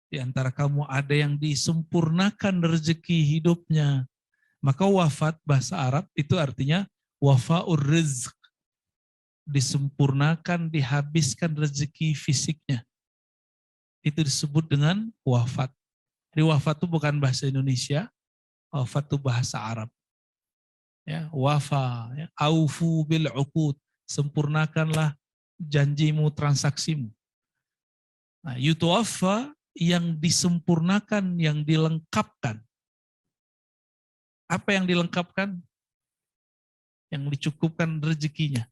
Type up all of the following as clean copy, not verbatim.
Di antara kamu ada yang disempurnakan rezeki hidupnya. Maka wafat bahasa Arab itu artinya wafa'ur rizq. Disempurnakan, dihabiskan rezeki fisiknya. Itu disebut dengan wafat. Jadi wafat itu bukan bahasa Indonesia, wafat itu bahasa Arab. Ya, wafa, ya, aufu bil uqud, sempurnakanlah janjimu, transaksimu. Nah, yutuwaffa yang disempurnakan, yang dilengkapkan. Apa yang dilengkapkan? Yang dicukupkan rezekinya.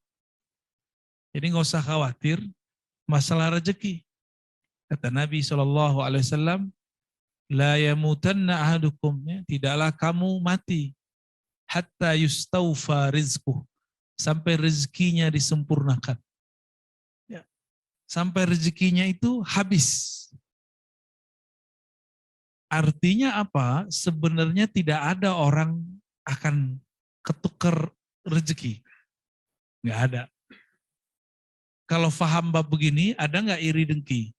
Jadi nggak usah khawatir masalah rezeki. Kata Nabi SAW, la yamutanna ahadukum, ya, tidaklah kamu mati hatta yustaufa rizquh, sampai rezekinya disempurnakan. Ya. Sampai rezekinya itu habis. Artinya apa? Sebenarnya tidak ada orang akan ketukar rezeki. Nggak ada. Kalau faham bab begini, ada nggak iri dengki?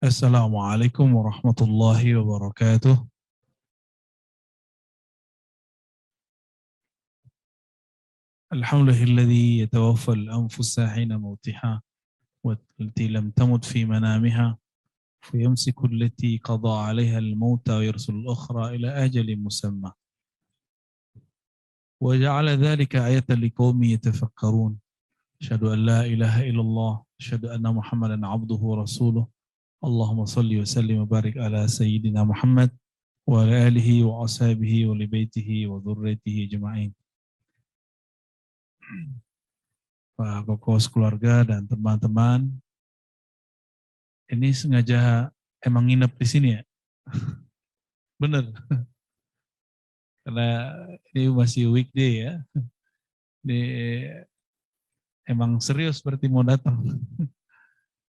Assalamualaikum warahmatullahi wabarakatuh. Alhamdulillahilladzi yatawaffal anfusa hina mautiha والتي لم تمت في منامها فيمسك التي قضى عليها الموت ويرسل الأخرى إلى أجل مسمى وجعل ذلك آية لقوم يتفكرون أشهد أن لا إله إلا الله أشهد أن محمدا عبده ورسوله اللهم صل وسلم وبارك على سيدنا محمد وعلى آله وأصحابه ولبيته وذريته أجمعين. Pak Koko keluarga dan teman-teman, ini sengaja emang nginep di sini ya? Bener, karena ini masih weekday ya. Ini emang serius berarti mau datang.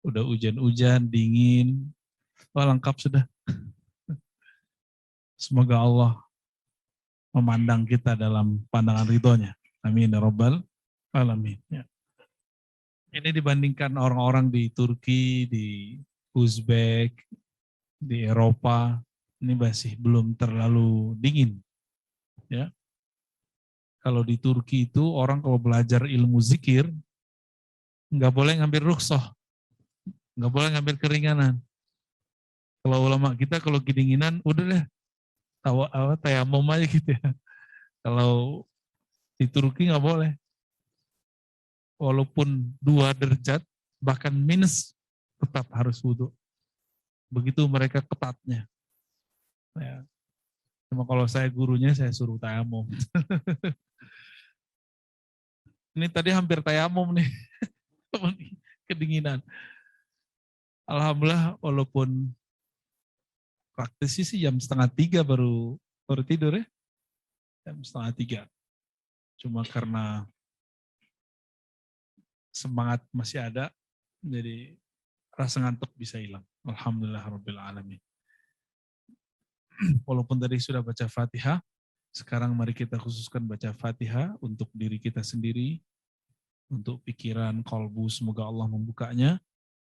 Udah hujan-hujan, dingin, wah lengkap sudah. Semoga Allah memandang kita dalam pandangan ridhonya. Amin ya rabbal alamin. Ya. Ini dibandingkan orang-orang di Turki, di Uzbek, di Eropa, ini masih belum terlalu dingin. Ya. Kalau di Turki itu orang kalau belajar ilmu zikir, nggak boleh ngambil rukhsah, nggak boleh ngambil keringanan. Kalau ulama kita kalau kedinginan, udah deh, tayamum aja gitu ya. Kalau di Turki nggak boleh. Walaupun 2 derajat, bahkan minus, tetap harus wudhu. Begitu mereka ketatnya. Ya. Cuma kalau saya gurunya, saya suruh tayamum. Ini tadi hampir tayamum nih, kedinginan. Alhamdulillah, walaupun praktis sih jam 2:30 baru tidur ya. Jam 2:30. Cuma karena semangat masih ada, jadi rasa ngantuk bisa hilang. Alhamdulillah rabbil alamin. Walaupun tadi sudah baca Fatihah, sekarang mari kita khususkan baca Fatihah untuk diri kita sendiri, untuk pikiran, kolbu, semoga Allah membukanya,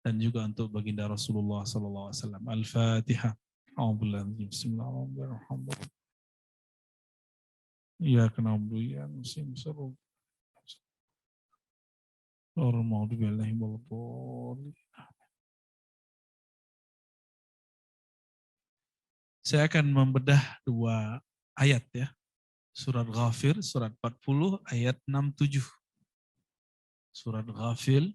dan juga untuk baginda Rasulullah SAW. Al-Fatihah. Bismillahirrahmanirrahim. Ya kenapa ya musim seru. Saya akan membedah 2 ayat ya. Surat Ghafir, surat 40, ayat 67. Surat Ghafir,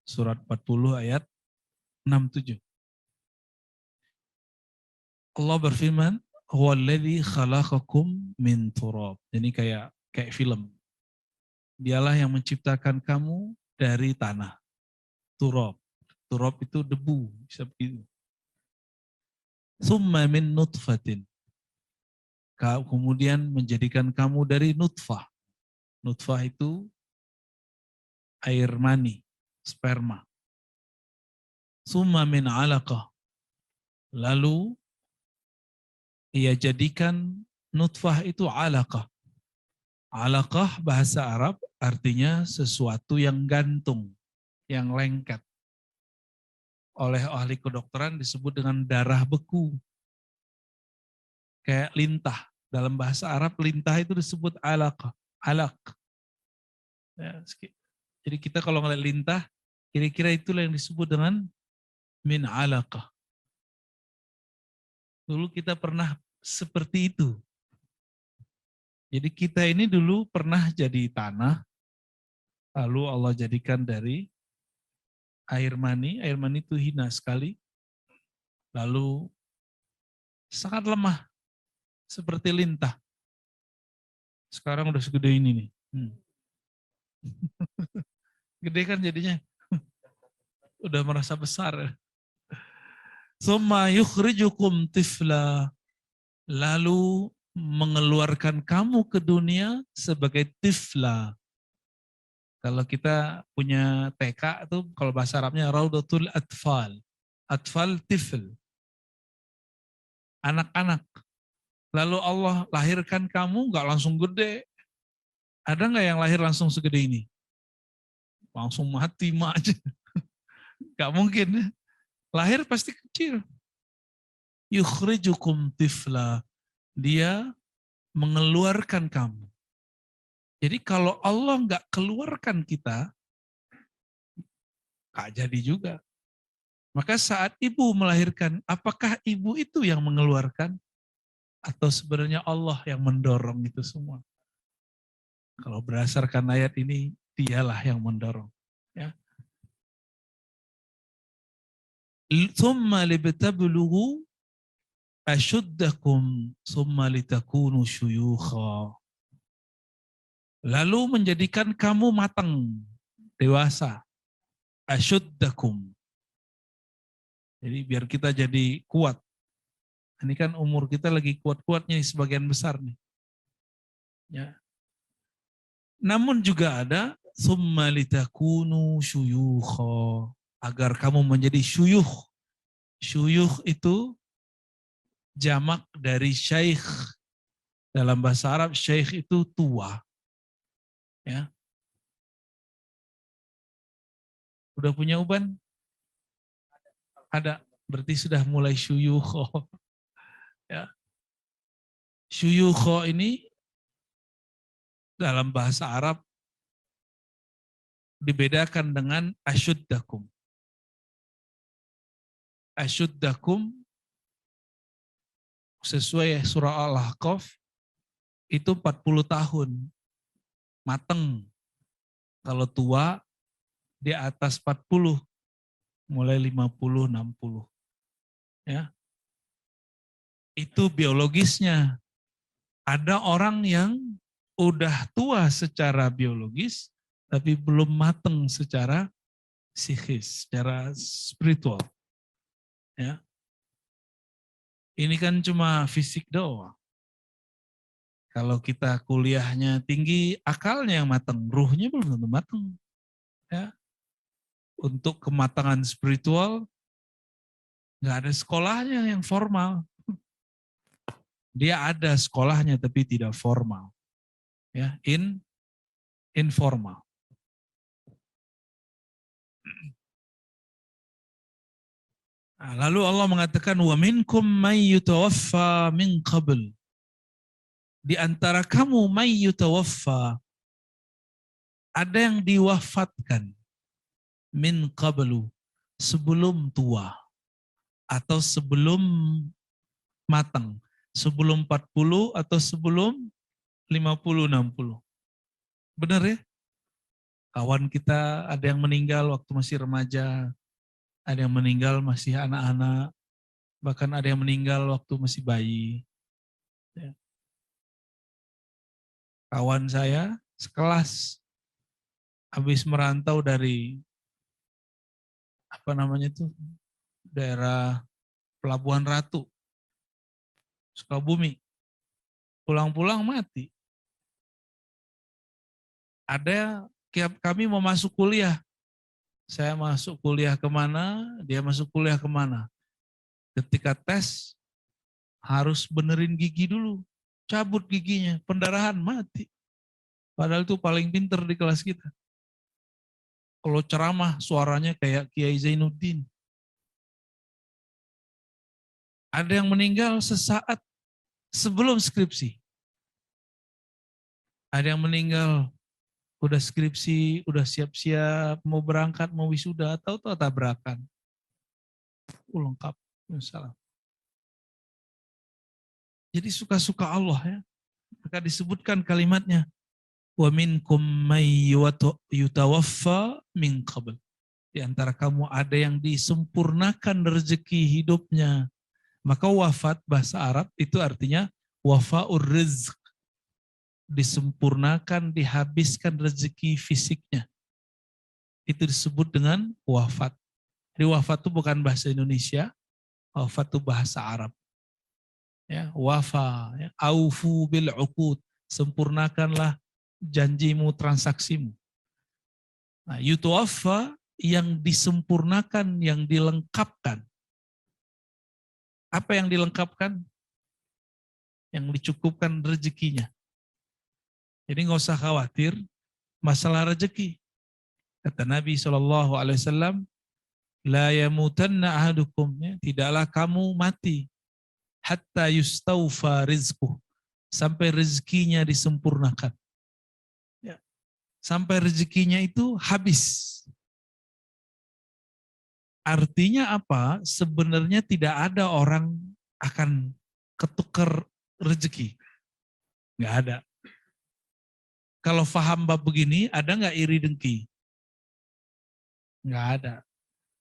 surat 40, ayat 67. Allah berfirman, "Huwallazi khalaqakum min turab." Ini kayak film. Dialah yang menciptakan kamu dari tanah. Turab. Turab itu debu, bisa begitu. Tsumma min nutfatin. Kemudian menjadikan kamu dari nutfah. Nutfah itu air mani, sperma. Tsumma min alaqah. Lalu ia jadikan Nutfah itu alaqah. Alaqah bahasa Arab artinya sesuatu yang gantung, yang lengket. Oleh ahli kedokteran disebut dengan darah beku. Kayak lintah. Dalam bahasa Arab lintah itu disebut alaqah. Alaq. Ya, jadi kita kalau ngeliat lintah, kira-kira itulah yang disebut dengan min alaqah. Dulu kita pernah seperti itu. Jadi kita ini dulu pernah jadi tanah, lalu Allah jadikan dari air mani itu hina sekali, lalu sangat lemah, seperti lintah. Sekarang udah segede ini nih. Gede kan jadinya, udah merasa besar. Tsumma yukhrijukum tifla, lalu mengeluarkan kamu ke dunia sebagai tifla. Kalau kita punya TK itu kalau bahasa Arabnya Raudatul Atfal. Atfal tifl. Anak-anak. Lalu Allah lahirkan kamu nggak langsung gede. Ada nggak yang lahir langsung segede ini? Langsung mati mak aja. Nggak mungkin. Lahir pasti kecil. Yukhrijukum tifla. Dia mengeluarkan kamu. Jadi kalau Allah nggak keluarkan kita, nggak jadi juga. Maka saat ibu melahirkan, apakah ibu itu yang mengeluarkan? Atau sebenarnya Allah yang mendorong itu semua? Kalau berdasarkan ayat ini, dialah yang mendorong. Ya. Tsumma libtablughu ashuddakum tsumma litakunu syuyukha. Lalu menjadikan kamu matang, dewasa. Ashuddakum. Jadi biar kita jadi kuat. Ini kan umur kita lagi kuat-kuatnya sebagian besar nih. Ya. Namun juga ada summa litakunu syuyukha, agar kamu menjadi syuyukh. Syuyukh itu jamak dari syaikh. Dalam bahasa Arab syaikh itu tua. Ya. Udah punya uban? Ada. Berarti sudah mulai syuyukh. Ya. Syuyukh ini dalam bahasa Arab dibedakan dengan asyuddakum. Asyuddakum sesuai surah Al-Ahqaf itu 40 tahun. Mateng. Kalau tua di atas 40, mulai 50, 60. Ya. Itu biologisnya. Ada orang yang udah tua secara biologis, tapi belum mateng secara psikis, secara spiritual. Ya. Ini kan cuma fisik doang. Kalau kita kuliahnya tinggi, akalnya yang mateng, ruhnya belum tentu mateng. Ya. Untuk kematangan spiritual, nggak ada sekolahnya yang formal. Dia ada sekolahnya tapi tidak formal. Ya, informal. Nah, lalu Allah mengatakan wa minkum may yutawaffa min qabl. Di antara kamu may yutawaffa, ada yang diwafatkan min qablu, sebelum tua atau sebelum matang, sebelum 40 atau sebelum 50 60. Benar ya? Kawan kita ada yang meninggal waktu masih remaja, ada yang meninggal masih anak-anak, bahkan ada yang meninggal waktu masih bayi. Ya. Kawan saya sekelas habis merantau dari daerah Pelabuhan Ratu, Sukabumi, pulang-pulang mati. Ada kami mau masuk kuliah, saya masuk kuliah kemana, dia masuk kuliah kemana. Ketika tes harus benerin gigi dulu. cabut giginya, pendarahan, mati. Padahal itu paling pinter di kelas kita. Kalau ceramah suaranya kayak Kiai Zainuddin. Ada yang meninggal sesaat sebelum skripsi. Ada yang meninggal udah skripsi, udah siap-siap, mau berangkat, mau wisuda, tahu-tahu tabrakan. Lengkap. Salah. Jadi suka-suka Allah ya. Maka disebutkan kalimatnya, wa minkum may yutawaffa min qabl. Di antara kamu ada yang disempurnakan rezeki hidupnya. Maka wafat bahasa Arab itu artinya wafaur rizq. Disempurnakan, dihabiskan rezeki fisiknya. Itu disebut dengan wafat. Jadi wafat itu bukan bahasa Indonesia, wafat itu bahasa Arab. Ya, wafa, ya, aufu bil uqud, sempurnakanlah janjimu, transaksimu. Nah, yutawaffa yang disempurnakan, yang dilengkapkan. Apa yang dilengkapkan? Yang dicukupkan rezekinya. Jadi nggak usah khawatir masalah rezeki. Kata Nabi SAW, la yamutanna ahadukum, ya, tidaklah kamu mati hatta yustaufa rizquh, sampai rezekinya disempurnakan. Ya. Sampai rezekinya itu habis. Artinya apa? Sebenarnya tidak ada orang akan ketukar rezeki. Nggak ada. Kalau faham bab begini, ada nggak iri dengki? Nggak ada.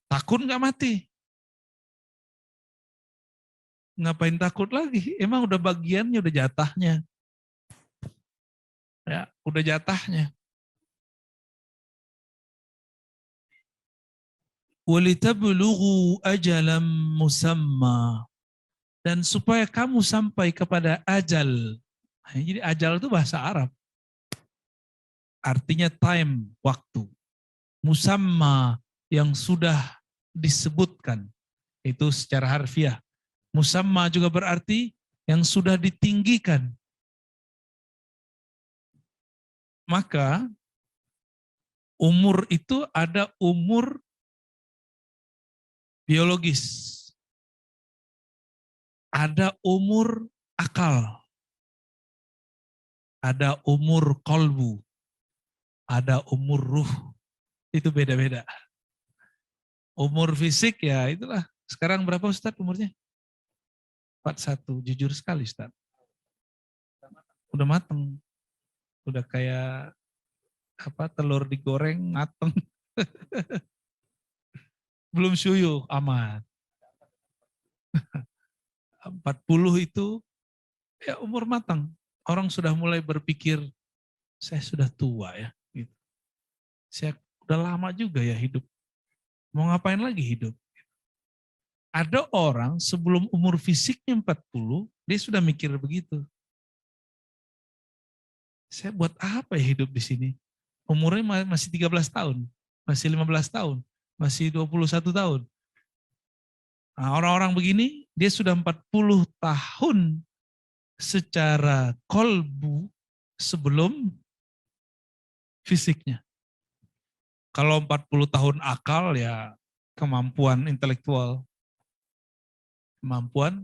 Takut nggak mati? Ngapain takut lagi? Emang udah bagiannya, udah jatahnya. Ya, udah jatahnya. Walitablugu ajalam musamma. Dan supaya kamu sampai kepada ajal. Jadi ajal itu bahasa Arab. Artinya time, waktu. Musamma yang sudah disebutkan. Itu secara harfiah. Musamma juga berarti yang sudah ditinggikan. Maka umur itu ada umur biologis. Ada umur akal. Ada umur kolbu. Ada umur ruh. Itu beda-beda. Umur fisik ya itulah. Sekarang berapa Ustadz umurnya? 41. Jujur sekali Ustadz. Udah mateng. Udah kayak apa, telur digoreng mateng. Belum syuyuh, aman. 40 itu ya umur matang. Orang sudah mulai berpikir, saya sudah tua ya. Gitu. Saya udah lama juga ya hidup. Mau ngapain lagi hidup? Ada orang sebelum umur fisiknya 40, dia sudah mikir begitu. Saya buat apa ya hidup di sini? Umurnya masih 13 tahun, masih 15 tahun, masih 21 tahun. Nah, orang-orang begini, dia sudah 40 tahun secara kolbu sebelum fisiknya. Kalau 40 tahun akal ya kemampuan intelektual, kemampuan,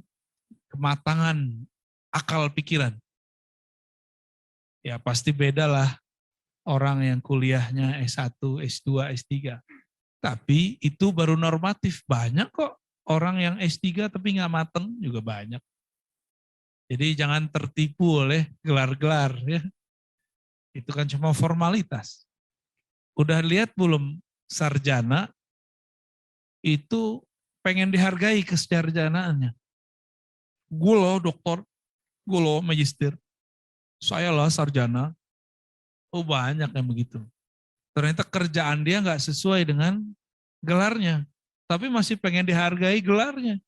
kematangan akal pikiran. Ya pasti beda lah orang yang kuliahnya S1, S2, S3. Tapi itu baru normatif. Banyak kok orang yang S3 tapi nggak mateng juga banyak. Jadi jangan tertipu oleh gelar-gelar ya. Itu kan cuma formalitas. Udah lihat belum sarjana itu pengen dihargai kesarjanaannya. Gue loh dokter, gue loh magister, saya lah sarjana. Oh banyak yang begitu. Ternyata kerjaan dia nggak sesuai dengan gelarnya, tapi masih pengen dihargai gelarnya.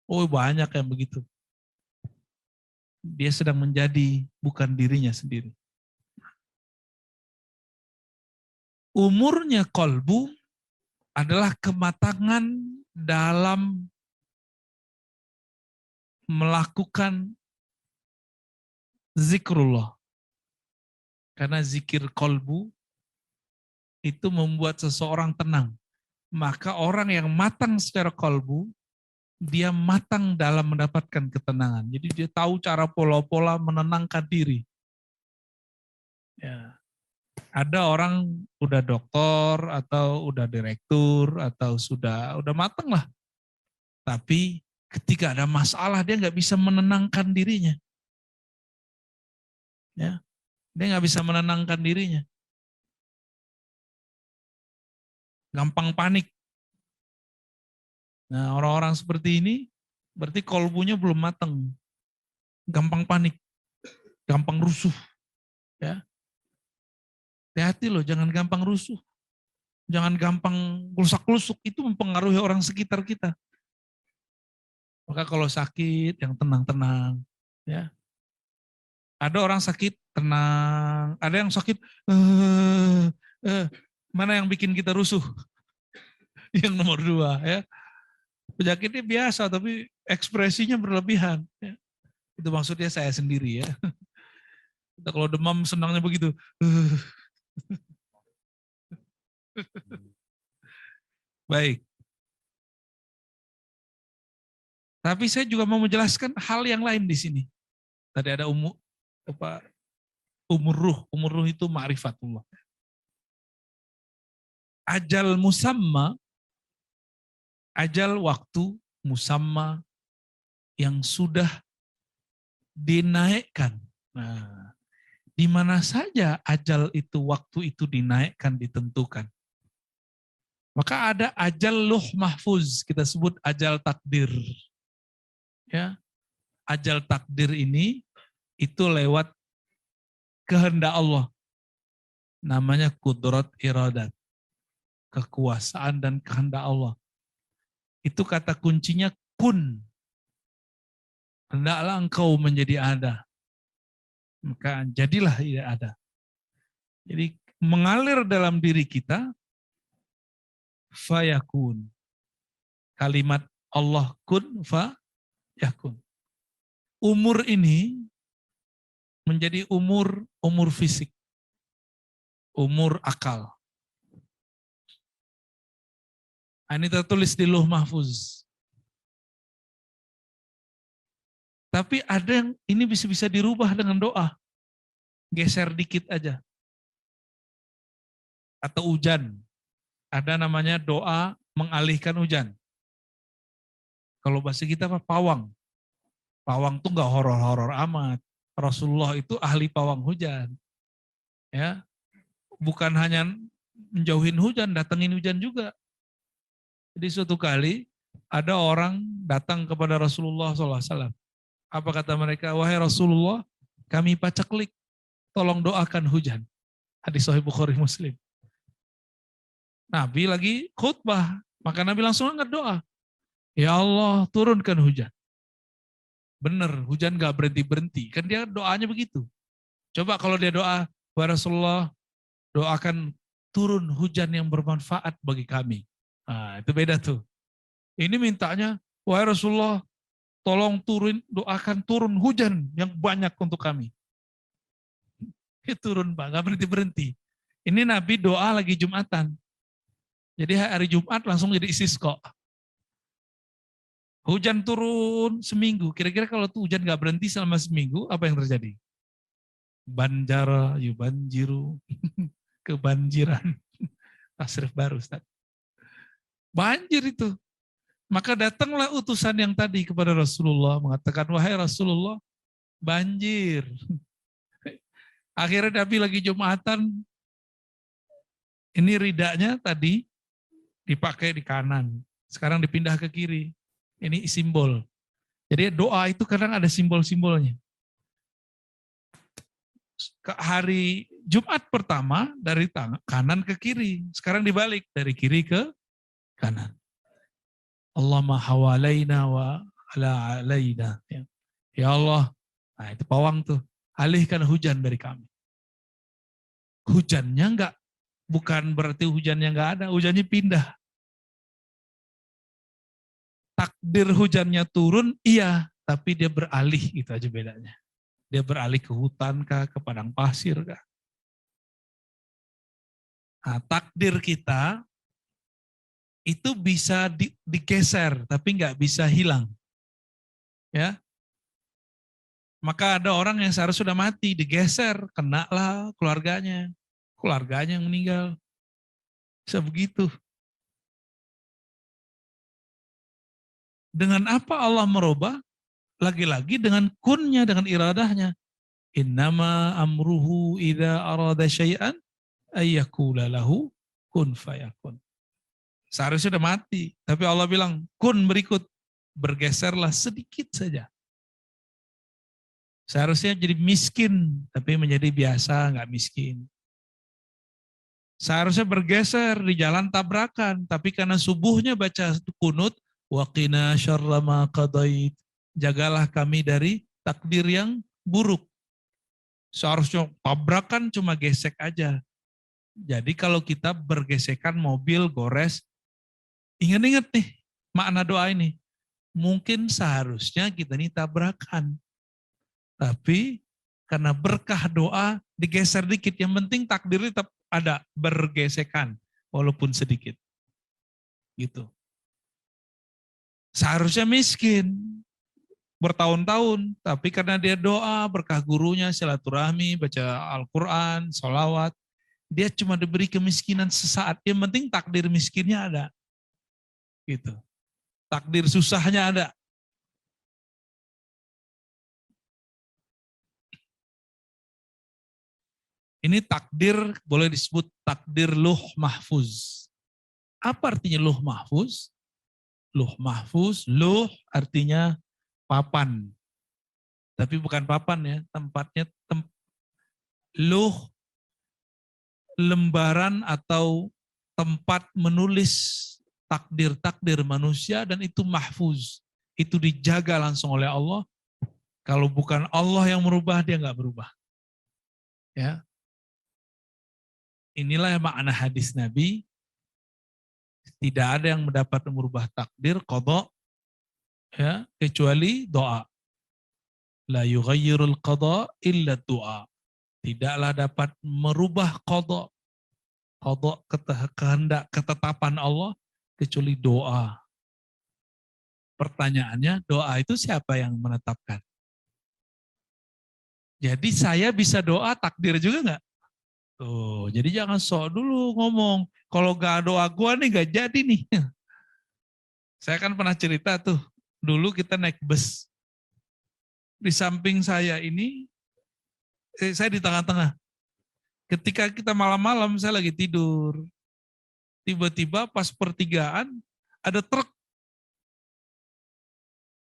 Oh banyak yang begitu. Dia sedang menjadi bukan dirinya sendiri. Umurnya kolbu adalah kematangan dalam melakukan zikrullah. Karena zikir kolbu itu membuat seseorang tenang. Maka orang yang matang secara kolbu, dia matang dalam mendapatkan ketenangan. Jadi dia tahu cara pola-pola menenangkan diri. Ya. Ada orang udah doktor atau udah direktur atau sudah matang lah. Tapi ketika ada masalah dia nggak bisa menenangkan dirinya. Ya, dia nggak bisa menenangkan dirinya. Gampang panik. Nah, orang-orang seperti ini berarti kolbunya belum matang. Gampang panik, gampang rusuh. Ya, hati-hati loh, jangan gampang rusuh. Jangan gampang rusak-rusuk, itu mempengaruhi orang sekitar kita. Maka kalau sakit, yang tenang-tenang. Ya. Ada orang sakit, tenang. Ada yang sakit, mana yang bikin kita rusuh? Yang nomor 2. Ya. Penyakitnya biasa, tapi ekspresinya berlebihan. Ya. Itu maksudnya saya sendiri ya. Kita kalau demam senangnya begitu. Baik. Tapi saya juga mau menjelaskan hal yang lain di sini. Tadi ada umur ruh. Umur ruh itu ma'rifatullah. Ajal musamma, ajal waktu musamma yang sudah dinaikkan. Nah, di mana saja ajal itu, waktu itu dinaikkan, ditentukan. Maka ada ajal luh mahfuz, kita sebut ajal takdir. Ya, ajal takdir ini itu lewat kehendak Allah. Namanya kudrat iradat. Kekuasaan dan kehendak Allah. Itu kata kuncinya kun. Hendaklah engkau menjadi ada. Maka jadilah ia ada. Jadi mengalir dalam diri kita, fayakun. Kalimat Allah kun fayakun. Umur ini menjadi umur fisik. Umur akal. Ini tertulis di Lauh Mahfuz. Tapi ada yang ini bisa dirubah dengan doa. Geser dikit aja. Atau hujan. Ada namanya doa mengalihkan hujan. Kalau bahasa kita apa? Pawang. Pawang tuh nggak horor-horor amat. Rasulullah itu ahli pawang hujan. Ya, bukan hanya menjauhin hujan, datengin hujan juga. Jadi suatu kali ada orang datang kepada Rasulullah SAW. Apa kata mereka? Wahai Rasulullah, kami paceklik, tolong doakan hujan. Hadis Sahih Bukhari Muslim. Nabi lagi khutbah, maka Nabi langsung angkat doa. Ya Allah, turunkan hujan. Benar, hujan gak berhenti-berhenti. Kan dia doanya begitu. Coba kalau dia doa, wahai Rasulullah, doakan turun hujan yang bermanfaat bagi kami. Nah, itu beda tuh. Ini mintanya, wahai Rasulullah, tolong doakan turun hujan yang banyak untuk kami. Turun Pak, gak berhenti-berhenti. Ini Nabi doa lagi Jumatan. Jadi hari Jumat langsung jadi istisqa. Hujan turun seminggu. Kira-kira kalau tuh hujan gak berhenti selama seminggu, apa yang terjadi? Banjara, yubanjiru, kebanjiran. Tasrif baru, Ustaz. Banjir itu. Maka datanglah utusan yang tadi kepada Rasulullah, mengatakan, wahai Rasulullah, banjir. Akhirnya Nabi lagi Jumatan, ini ridanya tadi dipakai di kanan, sekarang dipindah ke kiri. Ini simbol. Jadi doa itu kadang ada simbol-simbolnya. Hari Jumat pertama dari kanan ke kiri, sekarang dibalik dari kiri ke kanan. Allahumma hawalaina wa ala alaina. Ya Allah, nah itu pawang tuh, alihkan hujan dari kami. Hujannya bukan berarti hujannya nggak ada, hujannya pindah. Takdir hujannya turun, iya, tapi dia beralih, gitu aja bedanya. Dia beralih ke hutan kah, ke padang pasir kah? Nah, takdir kita itu bisa digeser, tapi nggak bisa hilang. Ya, maka ada orang yang seharusnya sudah mati, digeser, kena lah keluarganya yang meninggal. Bisa begitu. Dengan apa Allah merubah? Lagi-lagi dengan kunnya, dengan iradahnya. Innama amruhu idza arada syai'an ayyakula lahu kun fayakun. Seharusnya sudah mati, tapi Allah bilang kun berikut, bergeserlah sedikit saja. Seharusnya jadi miskin, tapi menjadi biasa, nggak miskin. Seharusnya bergeser di jalan tabrakan, tapi karena subuhnya baca kunut, waqina syarra ma qadait, jagalah kami dari takdir yang buruk. Seharusnya tabrakan cuma gesek aja. Jadi kalau kita bergesekan mobil, gores, ingat-ingat nih makna doa ini. Mungkin seharusnya kita ini tabrakan. Tapi karena berkah doa digeser dikit. Yang penting takdirnya tetap ada bergesekan walaupun sedikit. Gitu. Seharusnya miskin bertahun-tahun, tapi karena dia doa, berkah gurunya, silaturahmi, baca Al-Quran, sholawat, dia cuma diberi kemiskinan sesaat. Yang penting takdir miskinnya ada. Gitu. Takdir susahnya ada. Ini takdir boleh disebut takdir luh mahfuz. Apa artinya luh mahfuz? Luh mahfuz, luh artinya papan. Tapi bukan papan ya, tempatnya luh lembaran atau tempat menulis takdir-takdir manusia dan itu mahfuz. Itu dijaga langsung oleh Allah. Kalau bukan Allah yang merubah, dia nggak berubah. Ya, inilah makna hadis Nabi. Tidak ada yang mendapat merubah takdir, qada, ya, kecuali doa. La yughayyirul qada illa doa. Tidaklah dapat merubah qada kehendak ketetapan Allah kecuali doa. Pertanyaannya, doa itu siapa yang menetapkan? Jadi saya bisa doa takdir juga nggak? Tuh, jadi jangan sok dulu ngomong. Kalau gak doa gua nih gak jadi nih. Saya kan pernah cerita tuh, dulu kita naik bus. Di samping saya ini, saya di tengah-tengah. Ketika kita malam-malam, saya lagi tidur. Tiba-tiba pas pertigaan, ada truk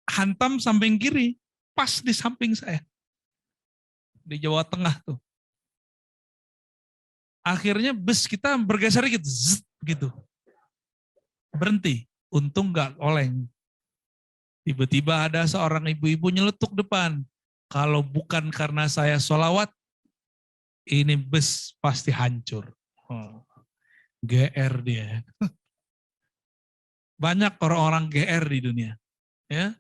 hantam samping kiri, pas di samping saya. Di Jawa Tengah tuh. Akhirnya bus kita bergeser dikit, gitu. Berhenti, untung nggak oleng. Tiba-tiba ada seorang ibu-ibu nyeletuk depan. Kalau bukan karena saya sholawat, ini bus pasti hancur. GR dia. Banyak orang-orang GR di dunia. Ya,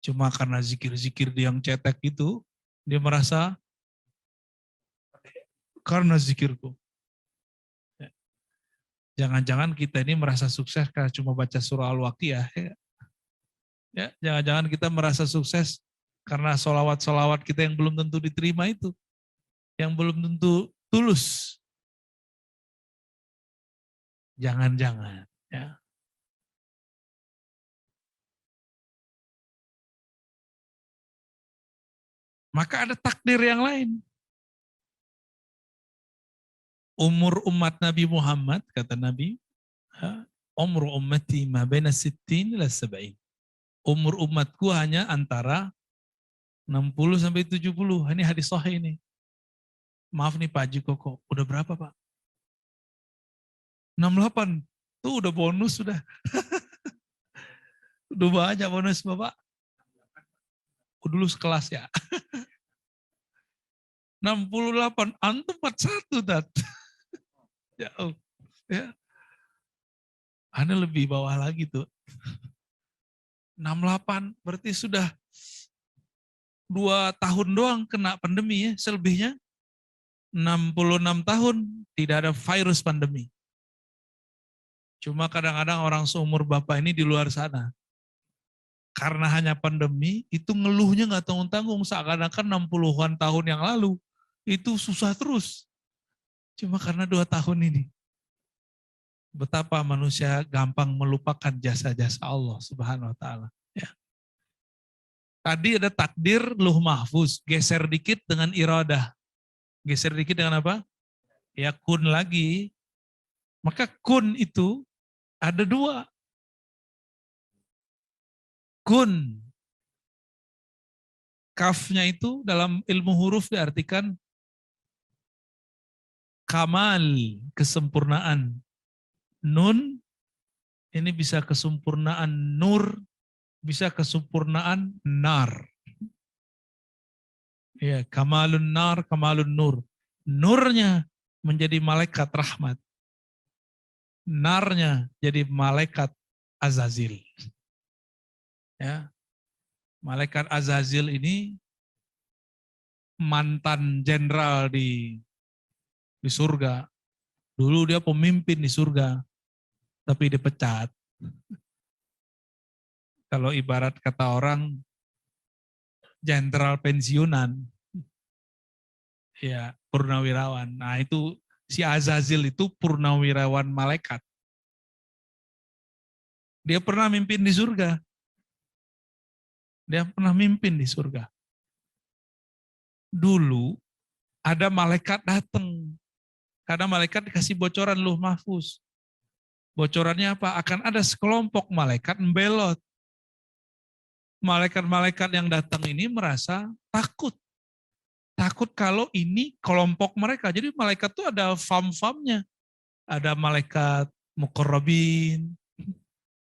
cuma karena zikir-zikir dia yang cetek itu, dia merasa karena zikirku. Ya. Jangan-jangan kita ini merasa sukses karena cuma baca surah Al-Waqiah. Ya, jangan-jangan kita merasa sukses karena solawat-solawat kita yang belum tentu diterima itu. Yang belum tentu tulus. Jangan-jangan. Ya. Maka ada takdir yang lain. Umur umat Nabi Muhammad, kata Nabi, umur ummati ma baina sittin ila sab'in. Umur umatku hanya antara 60 sampai 70. Ini hadis sahih ini. Maaf nih Pak Haji Koko, udah berapa Pak? 68. Tuh udah bonus sudah. Udah banyak bonus Bapak. Dulu sekelas ya. 68, antum 41 dat. Jauh. Ya. Anda lebih bawah lagi tuh. 68 berarti sudah 2 tahun doang kena pandemi ya, selebihnya 66 tahun tidak ada virus pandemi. Cuma kadang-kadang orang seumur Bapak ini di luar sana, karena hanya pandemi, itu ngeluhnya nggak tanggung-tanggung, seakan-akan 60-an tahun yang lalu, itu susah terus. Cuma karena 2 tahun ini. Betapa manusia gampang melupakan jasa-jasa Allah Subhanahu wa Ta'ala. Ya. Tadi ada takdir luh mahfuz, geser dikit dengan iradah. Geser dikit dengan apa? Ya kun lagi. Maka kun itu ada 2. Kun. Kafnya itu dalam ilmu huruf diartikan kamal, kesempurnaan. Nun, ini bisa kesempurnaan nur, bisa kesempurnaan nar. Ya, kamalun nar, kamalun nur. Nurnya menjadi malaikat rahmat. Narnya jadi malaikat Azazil. Ya, malaikat Azazil ini mantan jenderal di surga. Dulu dia pemimpin di surga, tapi dipecat. Kalau ibarat kata orang, jenderal pensiunan, ya purnawirawan. Nah itu si Azazil itu purnawirawan malaikat. Dia pernah mimpin di surga. Dia pernah mimpin di surga. Dulu ada malaikat datang. Karena malaikat dikasih bocoran luh mahfuz. Bocorannya apa? Akan ada sekelompok malaikat membelot. Malaikat-malaikat yang datang ini merasa takut. Takut kalau ini kelompok mereka. Jadi malaikat itu ada fam-famnya. Ada malaikat muqarrabin,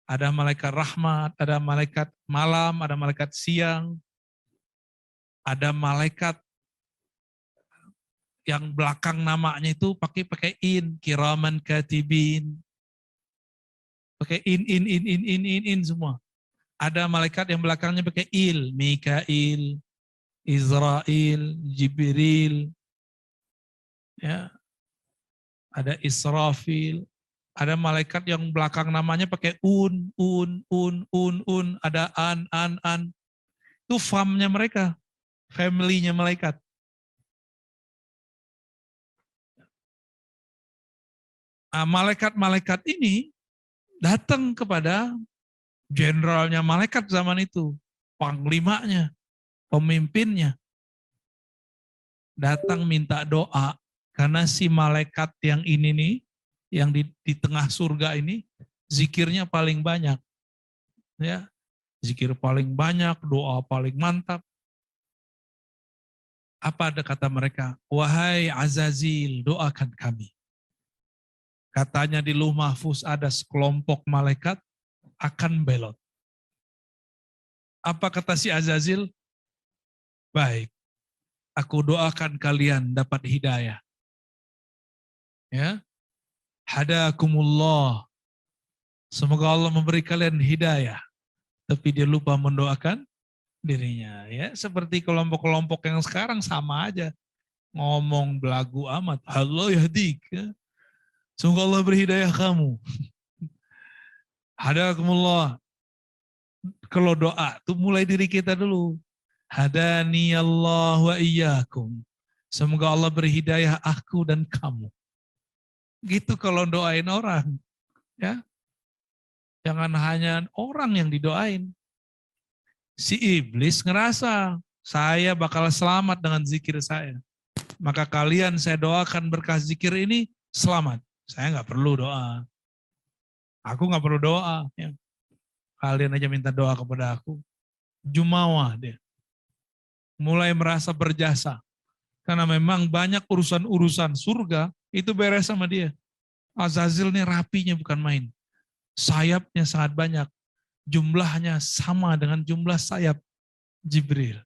ada malaikat rahmat, ada malaikat malam, ada malaikat siang, ada malaikat yang belakang namanya itu pakai in, kiraman katibin. Pakai in semua. Ada malaikat yang belakangnya pakai il, Mikail, Israel, Jibril, ya, ada Israfil, ada malaikat yang belakang namanya pakai ada an. Itu famnya mereka, family-nya malaikat. Nah, malaikat-malaikat ini datang kepada jenderalnya malaikat zaman itu, panglimanya, pemimpinnya. Datang minta doa, karena si malaikat yang ini nih, yang di tengah surga ini, zikirnya paling banyak. Ya, zikir paling banyak, doa paling mantap. Apa ada kata mereka? Wahai Azazil, doakan kami. Katanya di luh mahfuz ada sekelompok malaikat akan belot. Apa kata si Azazil? Baik, aku doakan kalian dapat hidayah. Ya, hadakumullah. Semoga Allah memberi kalian hidayah. Tapi dia lupa mendoakan dirinya. Ya, seperti kelompok-kelompok yang sekarang sama aja. Ngomong belagu amat. Allah yahdik. Ya. Semoga Allah berhidayah kamu. Hadakumullah. Kalau doa tuh mulai diri kita dulu. Hadani Allah wa iyyakum. Semoga Allah berhidayah aku dan kamu. Gitu kalau doain orang. Ya. Jangan hanya orang yang didoain. Si iblis ngerasa saya bakal selamat dengan zikir saya. Maka kalian saya doakan berkah zikir ini selamat. Saya nggak perlu doa. Aku nggak perlu doa. Ya. Kalian aja minta doa kepada aku. Jumawa dia. Mulai merasa berjasa. Karena memang banyak urusan-urusan surga itu beres sama dia. Azazil ini rapinya bukan main. Sayapnya sangat banyak. Jumlahnya sama dengan jumlah sayap Jibril.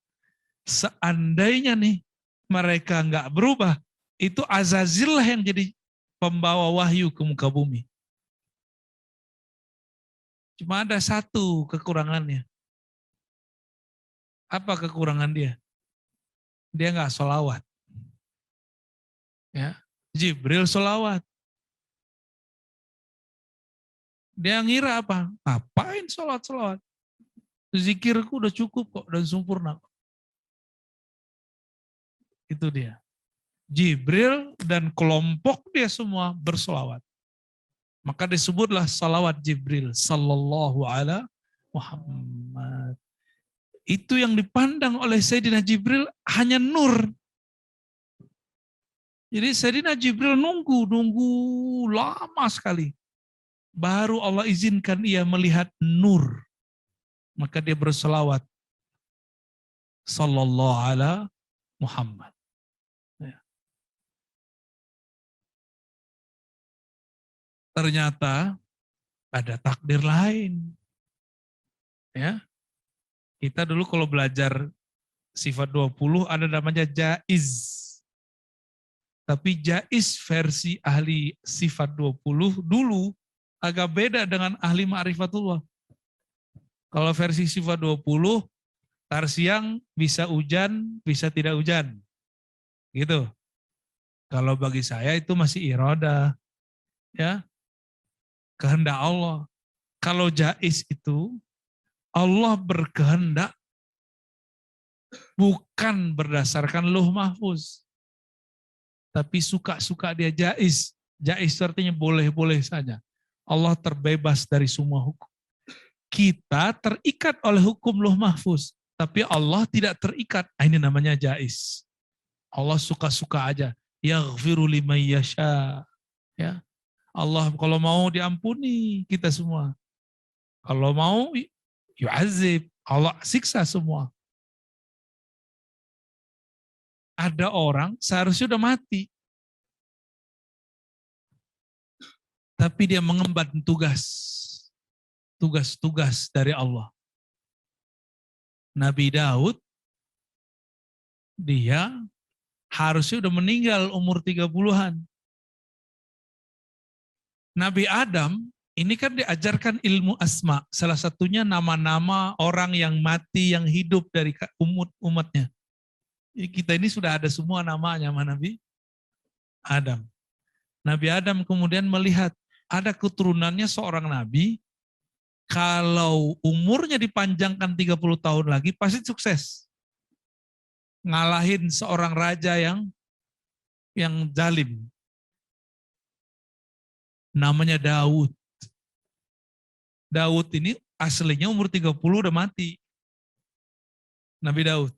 Seandainya nih mereka nggak berubah, itu Azazil lah yang jadi pembawa wahyu ke muka bumi. Cuma ada satu kekurangannya. Apa kekurangan dia? Dia nggak sholawat. Ya. Jibril sholawat. Dia ngira apa? Ngapain sholawat-sholawat? Zikirku udah cukup kok dan sempurna. Itu dia. Jibril dan kelompok dia semua bersolawat. Maka disebutlah salawat Jibril sallallahu alaihi Muhammad. Itu yang dipandang oleh Sayyidina Jibril hanya nur. Jadi Sayyidina Jibril nunggu lama sekali. Baru Allah izinkan ia melihat nur. Maka dia berselawat sallallahu alaihi Muhammad. Ternyata ada takdir lain. Ya. Kita dulu kalau belajar sifat 20 ada namanya jaiz. Tapi jaiz versi ahli sifat 20 dulu agak beda dengan ahli ma'rifatullah. Kalau versi sifat 20, tar siang bisa hujan, bisa tidak hujan. Gitu. Kalau bagi saya itu masih iradah. Ya, kehendak Allah. Kalau jaiz itu Allah berkehendak bukan berdasarkan luh mahfuz. Tapi suka-suka dia jaiz. Jaiz artinya boleh-boleh saja. Allah terbebas dari semua hukum. Kita terikat oleh hukum luh mahfuz. Tapi Allah tidak terikat. Ini namanya jaiz. Allah suka-suka aja. Yaghfiru liman yasha. Ya. Allah kalau mau diampuni kita semua. Kalau mau yu'azib. Allah siksa semua. Ada orang seharusnya udah mati. Tapi dia mengemban tugas-tugas dari Allah. Nabi Daud, dia harusnya udah meninggal umur 30-an. Nabi Adam, ini kan diajarkan ilmu asma. Salah satunya nama-nama orang yang mati, yang hidup dari umatnya. Kita ini sudah ada semua namanya sama Nabi Adam. Nabi Adam kemudian melihat ada keturunannya seorang nabi, kalau umurnya dipanjangkan 30 tahun lagi pasti sukses. Ngalahin seorang raja yang zalim. Namanya Daud. Daud ini aslinya umur 30 udah mati. Nabi Daud.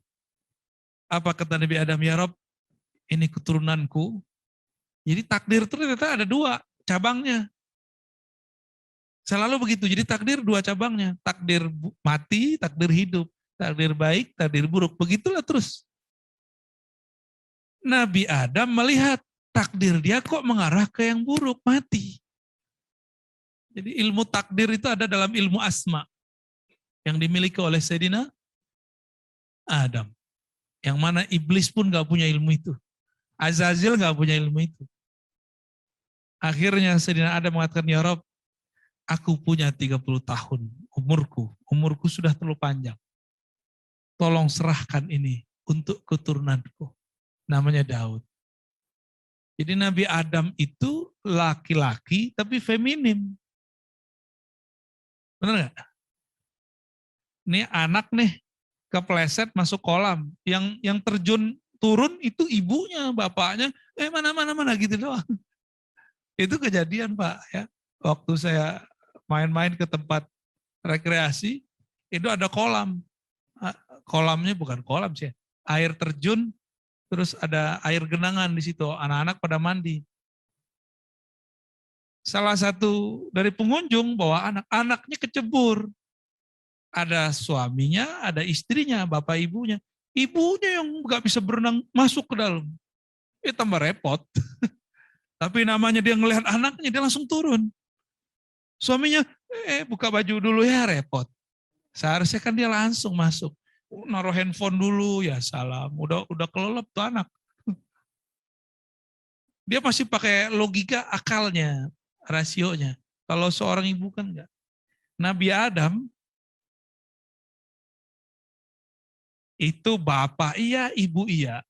Apa kata Nabi Adam? Ya Rob, ini keturunanku. Jadi takdir itu ternyata ada 2 cabangnya. Selalu begitu, jadi takdir 2 cabangnya. Takdir mati, takdir hidup. Takdir baik, takdir buruk. Begitulah terus. Nabi Adam melihat takdir dia kok mengarah ke yang buruk, mati. Jadi ilmu takdir itu ada dalam ilmu asma. Yang dimiliki oleh Sayyidina Adam. Yang mana iblis pun gak punya ilmu itu. Azazil gak punya ilmu itu. Akhirnya Sayyidina Adam mengatakan, ya Rob, aku punya 30 tahun umurku sudah terlalu panjang. Tolong serahkan ini untuk keturunanku. Namanya Daud. Jadi Nabi Adam itu laki-laki tapi feminim. Benar nggak? Ini anak nih kepleset masuk kolam. Yang terjun turun itu ibunya, bapaknya, mana gitu doang. Itu kejadian Pak ya. Waktu saya main-main ke tempat rekreasi, itu ada kolam. Kolamnya bukan kolam sih, air terjun, terus ada air genangan di situ, anak-anak pada mandi. Salah satu dari pengunjung bawa anaknya kecebur. Ada suaminya, ada istrinya, bapak ibunya. Ibunya yang nggak bisa berenang masuk ke dalam. Tambah repot. Tapi namanya dia ngelihat anaknya, dia langsung turun. Suaminya, buka baju dulu ya, repot. Seharusnya kan dia langsung masuk. Naruh handphone dulu, ya salam. Udah kelelep tuh anak. Dia masih pakai logika akalnya, rasionya. Kalau seorang ibu kan enggak. Nabi Adam Itu bapak iya, ibu iya.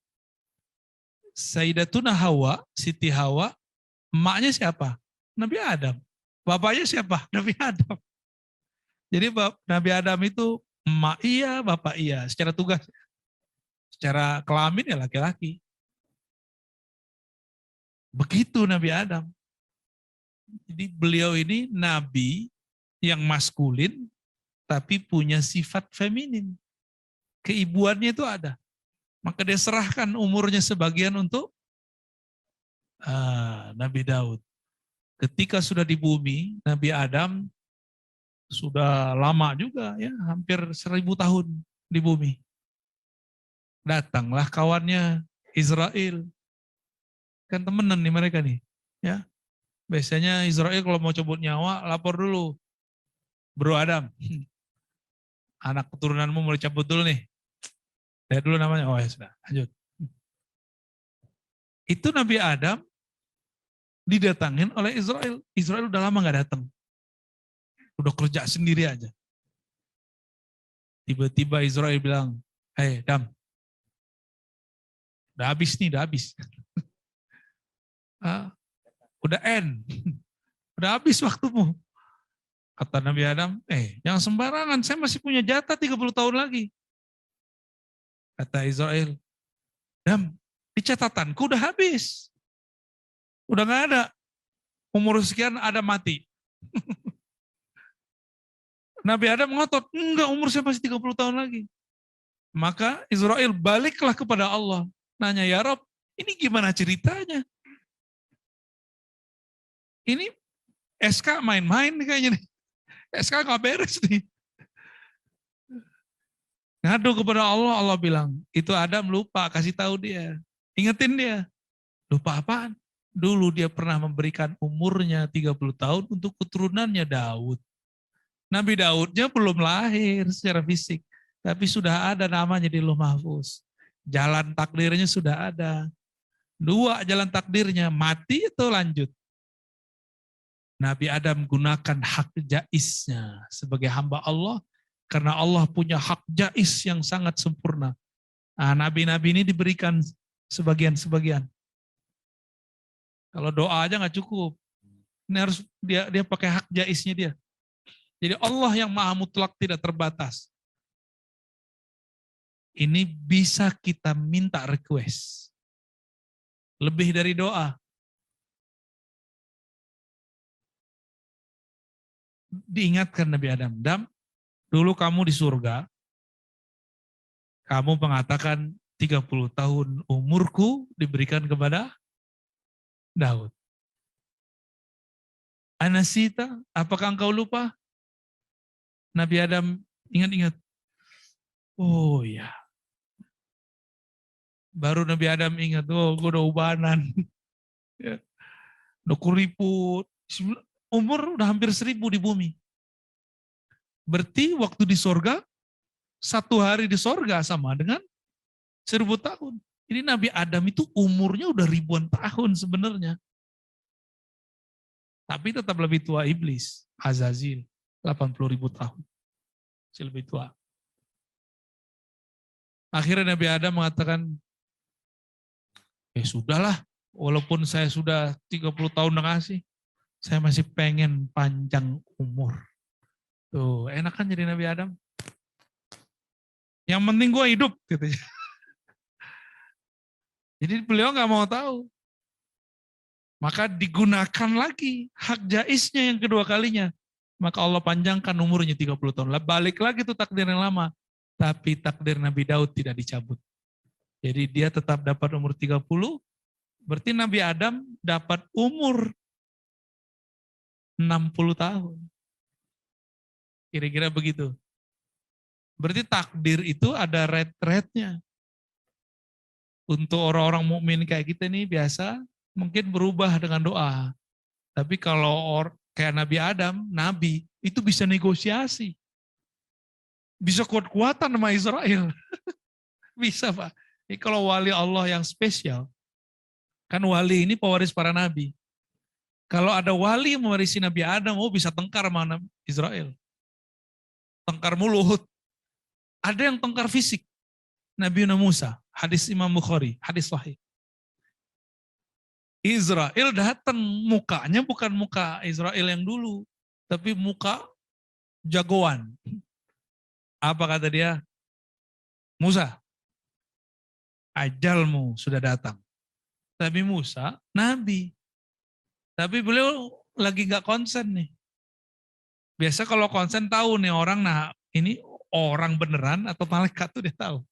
Sayyidatuna Hawa, Siti Hawa, emaknya siapa? Nabi Adam. Bapaknya siapa? Nabi Adam. Jadi Nabi Adam itu emak iya, bapak iya. Secara tugas, secara kelamin ya laki-laki. Begitu Nabi Adam. Jadi beliau ini nabi yang maskulin, tapi punya sifat feminin. Keibuannya itu ada. Maka dia serahkan umurnya sebagian untuk Nabi Daud. Ketika sudah di bumi, Nabi Adam sudah lama juga ya, hampir 1000 tahun di bumi. Datanglah kawannya Israel. Kan temenan nih mereka nih. Ya, biasanya Israel kalau mau cabut nyawa, lapor dulu. Bro Adam, anak keturunanmu mau dicabut dulu nih. Lihat dulu namanya. Oh ya sudah, lanjut. Itu Nabi Adam didatangin oleh Israel. Israel udah lama nggak datang. Udah kerja sendiri aja. Tiba-tiba Israel bilang, "Hei Dam, udah habis nih, udah habis. Udah end. Udah habis waktumu." Kata Nabi Adam, jangan sembarangan, saya masih punya jatah 30 tahun lagi. Kata Israel, Dam, di catatanku udah habis. Udah gak ada. Umur sekian ada mati. Nabi Adam ngotot, enggak, umur saya masih 30 tahun lagi. Maka Israel baliklah kepada Allah. Nanya, ya Rob, ini gimana ceritanya? Ini SK main-main kayaknya nih. SK gak beres nih. Ngadu kepada Allah, Allah bilang, itu Adam lupa, kasih tahu dia. Ingetin dia. Lupa apaan? Dulu dia pernah memberikan umurnya 30 tahun untuk keturunannya Daud. Nabi Daudnya belum lahir secara fisik, tapi sudah ada namanya di Lauh Mahfuz. Jalan takdirnya sudah ada. 2 jalan takdirnya, mati itu lanjut. Nabi Adam gunakan hak jaisnya sebagai hamba Allah, karena Allah punya hak jais yang sangat sempurna. Nah, nabi-nabi ini diberikan sebagian-sebagian. Kalau doa aja nggak cukup. Ini harus dia pakai hak jaisnya dia. Jadi Allah yang maha mutlak tidak terbatas. Ini bisa kita minta request. Lebih dari doa. Diingatkan Nabi Adam, Dam, dulu kamu di surga, kamu mengatakan 30 tahun umurku diberikan kepada Daud. Anasita, apakah engkau lupa? Nabi Adam ingat-ingat. Oh ya. Baru Nabi Adam ingat, oh gue udah ubanan. Ya. Udah kuriput. Umur udah hampir 1000 di bumi. Berarti waktu di sorga, 1 hari di sorga sama dengan 1000 tahun. Ini Nabi Adam itu umurnya udah ribuan tahun sebenarnya. Tapi tetap lebih tua iblis, Azazil, 80.000 tahun. Masih lebih tua. Akhirnya Nabi Adam mengatakan, sudahlah, walaupun saya sudah 30 tahun ngasih, saya masih pengen panjang umur. Tuh, enak kan jadi Nabi Adam? Yang penting gue hidup, gitu. Jadi beliau nggak mau tahu. Maka digunakan lagi hak jaisnya yang kedua kalinya. Maka Allah panjangkan umurnya 30 tahun. Balik lagi tuh takdir yang lama. Tapi takdir Nabi Daud tidak dicabut. Jadi dia tetap dapat umur 30. Berarti Nabi Adam dapat umur 60 tahun. Kira-kira begitu. Berarti takdir itu ada rate-rate-nya. Untuk orang-orang mukmin kayak kita nih biasa mungkin berubah dengan doa. Tapi kalau kayak Nabi Adam, Nabi, itu bisa negosiasi. Bisa kuat-kuatan sama Israel. Bisa Pak. Ini kalau wali Allah yang spesial, kan wali ini pewaris para nabi. Kalau ada wali yang mewarisi Nabi Adam, bisa tengkar sama Israel. Tengkar mulut. Ada yang tengkar fisik. Nabi Musa, hadis Imam Bukhari, hadis sahih. Israel datang, mukanya bukan muka Israel yang dulu, tapi muka jagoan. Apa kata dia? Musa, ajalmu sudah datang. Tapi Musa, nabi. Tapi beliau lagi nggak konsen nih. Biasa kalau konsen tahu nih orang, nah ini orang beneran atau malaikat tuh dia tahu.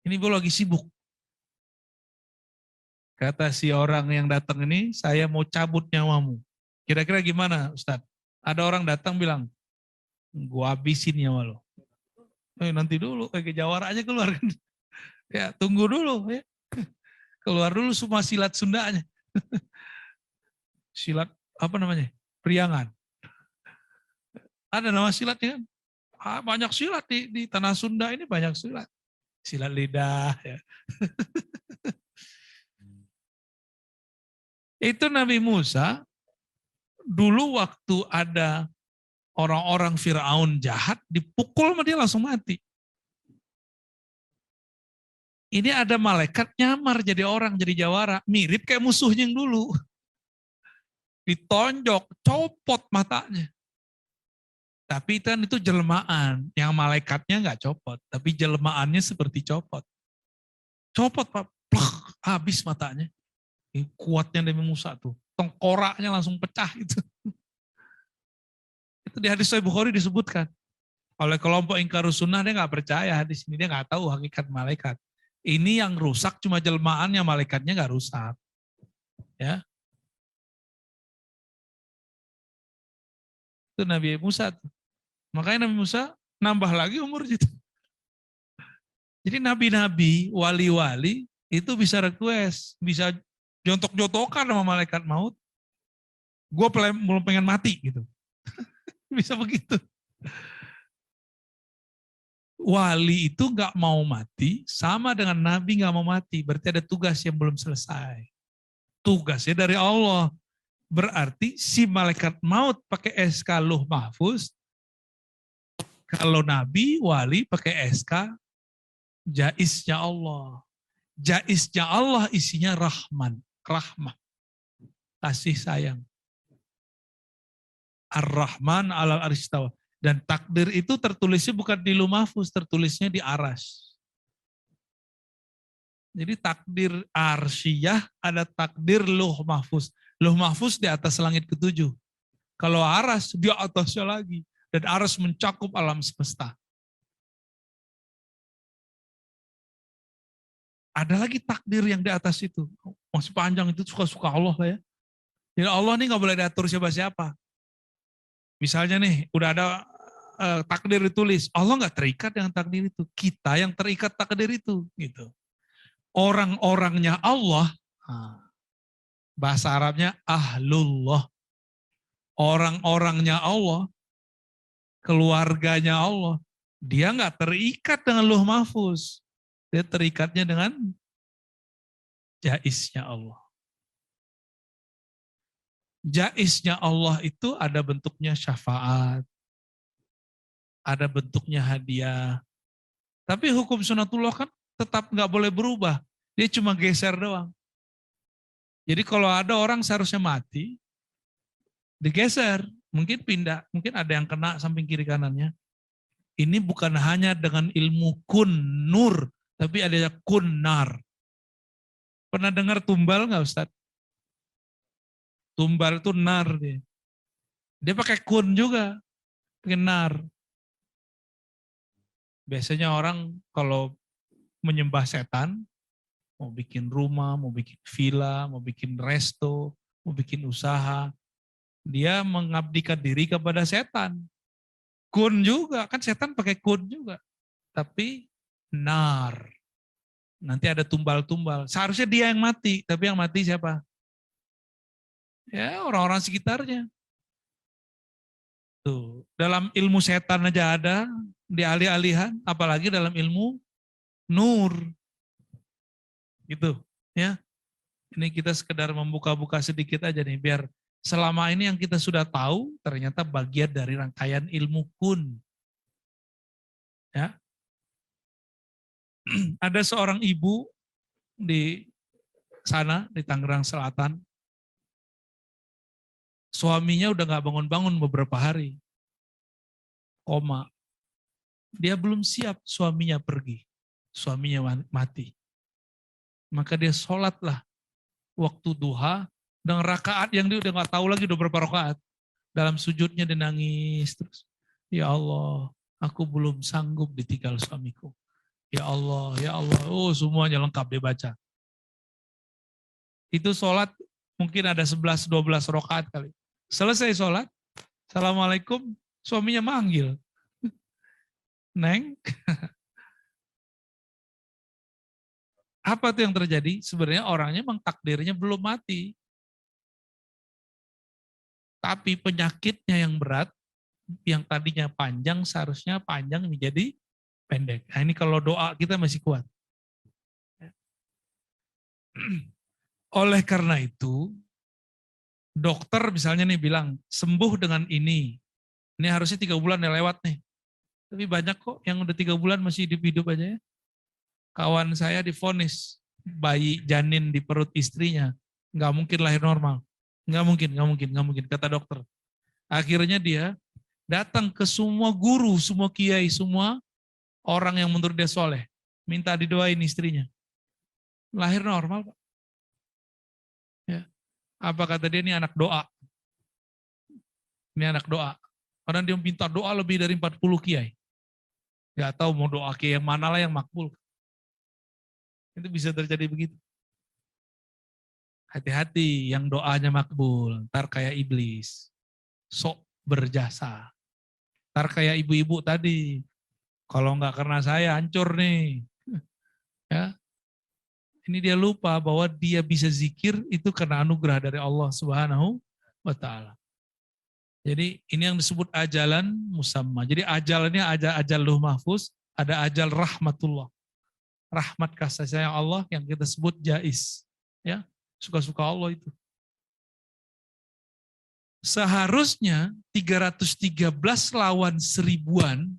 Ini beliau lagi sibuk. Kata si orang yang datang ini, saya mau cabut nyawamu. Kira-kira gimana Ustadz? Ada orang datang bilang, gua habisin nyawa lo. Nanti dulu, kayak jawara aja keluar kan. Ya tunggu dulu ya. Keluar dulu semua silat Sundanya. Silat apa namanya? Priangan. Ada nama silatnya kan? Banyak silat di tanah Sunda ini, banyak silat. Silat lidah ya. Itu Nabi Musa dulu waktu ada orang-orang Firaun jahat dipukul sama dia langsung mati. Ini ada malaikat nyamar jadi orang, jadi jawara, mirip kayak musuhnya yang dulu. Ditonjok, copot matanya. Tapi itu jelmaan, yang malaikatnya nggak copot, tapi jelmaannya seperti copot. Copot Pak, plak, habis matanya. Ini kuatnya Nabi Musa tuh, tengkoraknya langsung pecah itu. Itu di hadis Sahih Bukhari disebutkan. Oleh kelompok ingkarus sunnah, dia nggak percaya hadis ini, dia nggak tahu hakikat malaikat. Ini yang rusak cuma jelmaannya, malaikatnya nggak rusak. Ya, itu Nabi Musa. Makanya Nabi Musa nambah lagi umur itu. Jadi nabi-nabi, wali-wali itu bisa request, bisa jontok-jontokan sama malaikat maut. Gue belum pengen mati gitu. Bisa begitu. Wali itu nggak mau mati, sama dengan nabi nggak mau mati. Berarti ada tugas yang belum selesai. Tugasnya dari Allah. Berarti si malaikat maut pakai SK Lauh Mahfuz. Kalau nabi, wali pakai SK jaiznya Allah. Jaiznya Allah isinya rahman, rahmah, kasih sayang. Ar-Rahman alal aristawa. Dan takdir itu tertulisnya bukan di Lauh Mahfuz, tertulisnya di Aras. Jadi takdir arsyiyah, ada takdir Lauh Mahfuz. Lauh Mahfuz di atas langit ketujuh. Kalau Aras di atasnya lagi. Dan Aras mencakup alam semesta. Ada lagi takdir yang di atas itu. Masih panjang, itu suka-suka Allah lah ya. Jadi Allah nih nggak boleh diatur siapa-siapa. Misalnya nih, udah ada takdir ditulis, Allah nggak terikat dengan takdir itu. Kita yang terikat takdir itu, gitu. Orang-orangnya Allah, bahasa Arabnya ahlullah. Orang-orangnya Allah, keluarganya Allah, dia nggak terikat dengan Lauh Mahfuz. Dia terikatnya dengan jaiznya Allah. Jaiznya Allah itu ada bentuknya syafaat, ada bentuknya hadiah. Tapi hukum sunatullah kan tetap nggak boleh berubah. Dia cuma geser doang. Jadi kalau ada orang seharusnya mati, digeser, mungkin pindah, mungkin ada yang kena samping kiri kanannya. Ini bukan hanya dengan ilmu kun nur, tapi ada kun nar. Pernah dengar tumbal nggak Ustaz? Tumbal itu nar dia. Dia pakai kun juga, pakai nar. Biasanya orang kalau menyembah setan, mau bikin rumah, mau bikin villa, mau bikin resto, mau bikin usaha, dia mengabdikan diri kepada setan. Kun juga, kan setan pakai kun juga. Tapi nar. Nanti ada tumbal-tumbal. Seharusnya dia yang mati, tapi yang mati siapa? Ya orang-orang sekitarnya. Tuh, dalam ilmu setan aja ada, di alih-alihan, apalagi dalam ilmu nur. Gitu, ya. Ini kita sekedar membuka-buka sedikit aja nih, biar selama ini yang kita sudah tahu ternyata bagian dari rangkaian ilmu kun. Ya. Ada seorang ibu di sana, di Tangerang Selatan, suaminya udah nggak bangun-bangun beberapa hari, koma. Dia belum siap suaminya pergi, suaminya mati. Maka dia sholatlah waktu duha, dengan rakaat yang dia udah nggak tahu lagi udah berapa rakaat. Dalam sujudnya dia nangis terus. Ya Allah, aku belum sanggup ditinggal suamiku. Ya Allah, ya Allah. Oh, semuanya lengkap dia baca. Itu sholat mungkin ada 11-12 rakaat kali. Selesai sholat, Assalamualaikum, suaminya manggil. Neng, apa tuh yang terjadi? Sebenarnya orangnya memang takdirnya belum mati. Tapi penyakitnya yang berat, yang tadinya panjang, seharusnya panjang menjadi pendek. Nah ini kalau doa kita masih kuat. Oleh karena itu, dokter misalnya nih bilang, sembuh dengan ini. Ini harusnya 3 bulan yang lewat nih. Tapi banyak kok yang udah 3 bulan masih hidup-hidup aja ya. Kawan saya divonis bayi janin di perut istrinya. Nggak mungkin lahir normal. Nggak mungkin, kata dokter. Akhirnya dia datang ke semua guru, semua kiai, semua orang yang menurut dia soleh. Minta didoain istrinya. Lahir normal, Pak. Ya. Apa kata dia, ini anak doa. Ini anak doa. Karena dia minta doa lebih dari 40 kiai. Gak tahu mau doa kiai yang mana lah yang makbul. Itu bisa terjadi begitu. Hati-hati yang doanya makbul. Ntar kayak iblis. Sok berjasa. Ntar kayak ibu-ibu tadi. Kalau nggak karena saya hancur nih. Ya, ini dia lupa bahwa dia bisa zikir itu karena anugerah dari Allah Subhanahu wa Ta'ala. Jadi ini yang disebut ajalan musamma. Jadi ajalnya ada ajal luh mahfuz, ada ajal rahmatullah. Rahmat kasih sayang Allah yang kita sebut jais. Ya, suka-suka Allah itu. Seharusnya 313 lawan 1000-an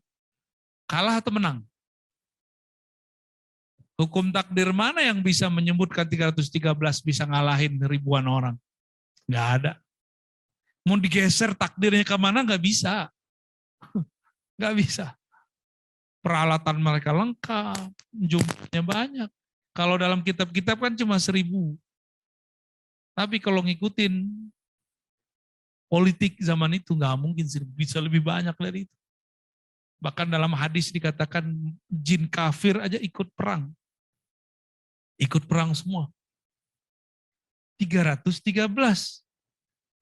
kalah atau menang? Hukum takdir mana yang bisa menyebutkan 313 bisa ngalahin ribuan orang? Nggak ada. Mau digeser takdirnya kemana nggak bisa. Nggak bisa. Peralatan mereka lengkap, jumlahnya banyak. Kalau dalam kitab-kitab kan cuma 1000. Tapi kalau ngikutin politik zaman itu nggak mungkin bisa lebih banyak dari itu. Bahkan dalam hadis dikatakan jin kafir aja ikut perang. Ikut perang semua. 313.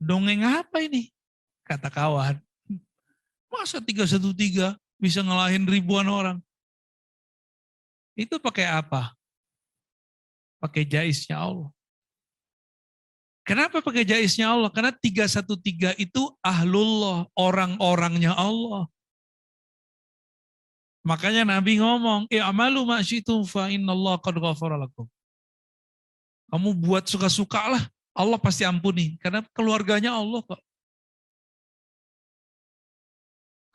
Dongeng apa ini? Kata kawan. Masa 313 bisa ngalahin ribuan orang? Itu pakai apa? Pakai jaisnya Allah. Kenapa pakai jaisnya Allah? Karena 313 itu ahlullah, orang-orangnya Allah. Makanya Nabi ngomong, i'malu ma syi'tum fa innallaha qad ghafara lakum. Kamu buat suka-suka lah, Allah pasti ampuni. Karena keluarganya Allah kok.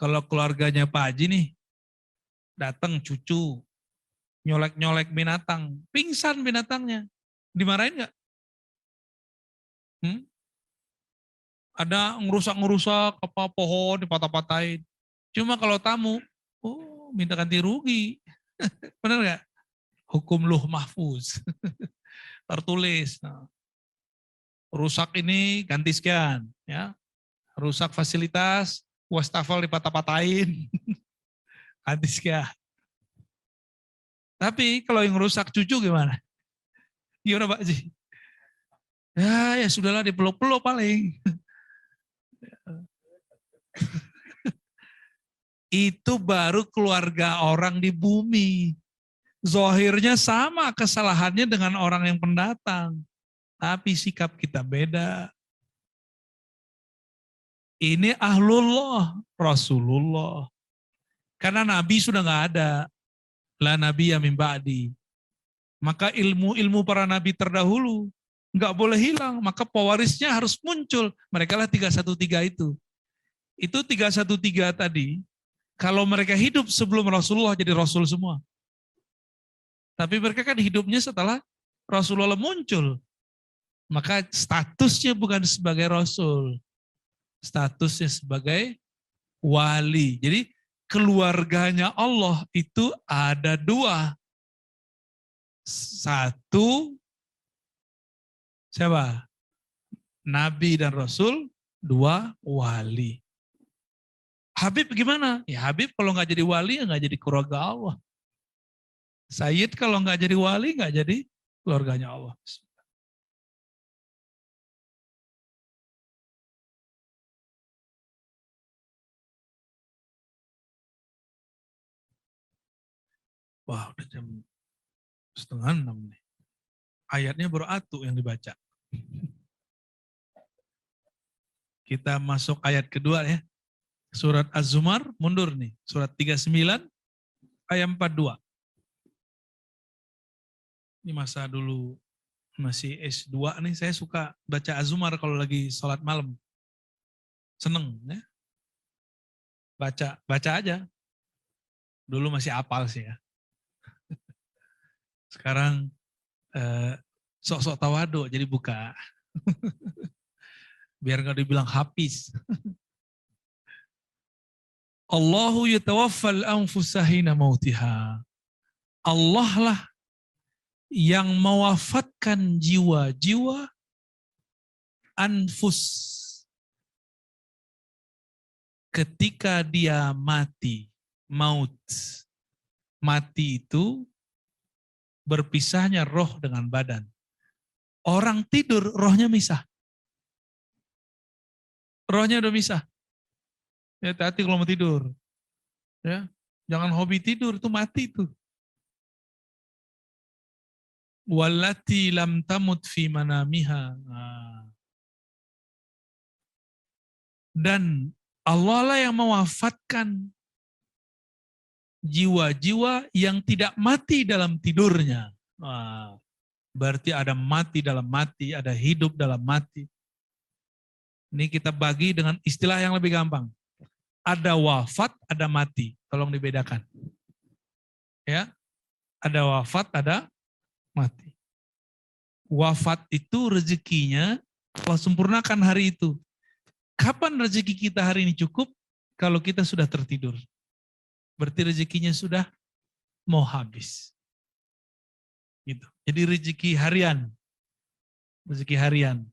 Kalau keluarganya Pak Haji nih, datang cucu, nyolek-nyolek binatang, pingsan binatangnya. Dimarahin nggak? Ada ngerusak-ngerusak apa pohon dipatah-patahin. Cuma kalau tamu, oh minta ganti rugi. Benar nggak? Hukum luh mahfuz. Tertulis. Nah, rusak ini ganti sekian. Ya. Rusak fasilitas, wastafel dipatah-patahin. Ganti sekian. Tapi kalau yang rusak cucu gimana? Gimana Pak Ji? Ya sudahlah dipeluk-peluk paling. Itu baru keluarga orang di bumi. Zohirnya sama kesalahannya dengan orang yang pendatang. Tapi sikap kita beda. Ini ahlullah, Rasulullah. Karena Nabi sudah nggak ada. La Nabi ya min ba'di. Maka ilmu-ilmu para Nabi terdahulu nggak boleh hilang. Maka pewarisnya harus muncul. Mereka lah 313 itu. Itu 313 tadi. Kalau mereka hidup sebelum Rasulullah jadi Rasul semua. Tapi mereka kan hidupnya setelah Rasulullah muncul. Maka statusnya bukan sebagai Rasul. Statusnya sebagai wali. Jadi keluarganya Allah itu ada dua. Satu, siapa? Nabi dan Rasul. Dua, wali. Habib gimana? Ya Habib kalau nggak jadi wali, ya nggak jadi keluarga Allah. Sayyid kalau nggak jadi wali, nggak jadi keluarganya Allah. Wah, udah jam 5:30 nih. Ayatnya baru atu yang dibaca. Kita masuk ayat kedua ya. Surat Az-Zumar, mundur nih. Surat 39, ayat 42. Ini masa dulu masih S2 nih, saya suka baca Az-Zumar kalau lagi sholat malam. Seneng ya. Baca aja. Dulu masih apal sih ya. Sekarang sok-sok tawadu jadi buka. Biar nggak dibilang habis. Allahu yatawaffal anfusa hina mautiha. Allah lah yang mewafatkan jiwa-jiwa anfus ketika dia mati, maut. Mati itu berpisahnya roh dengan badan. Orang tidur, rohnya misah. Rohnya udah misah. Ya, hati-hati kalau mau tidur. Ya, jangan hobi tidur, itu mati itu. Wallati lam tamut fi manamiha. Dan Allah lah yang mewafatkan jiwa-jiwa yang tidak mati dalam tidurnya. Berarti ada mati dalam mati, ada hidup dalam mati. Ini kita bagi dengan istilah yang lebih gampang. Ada wafat, ada mati. Tolong dibedakan. Ya, ada wafat, ada mati. Wafat itu rezekinya Allah sempurnakan hari itu. Kapan rezeki kita hari ini cukup? Kalau kita sudah tertidur. Berarti rezekinya sudah mau habis. Gitu. Jadi rezeki harian. Rezeki harian.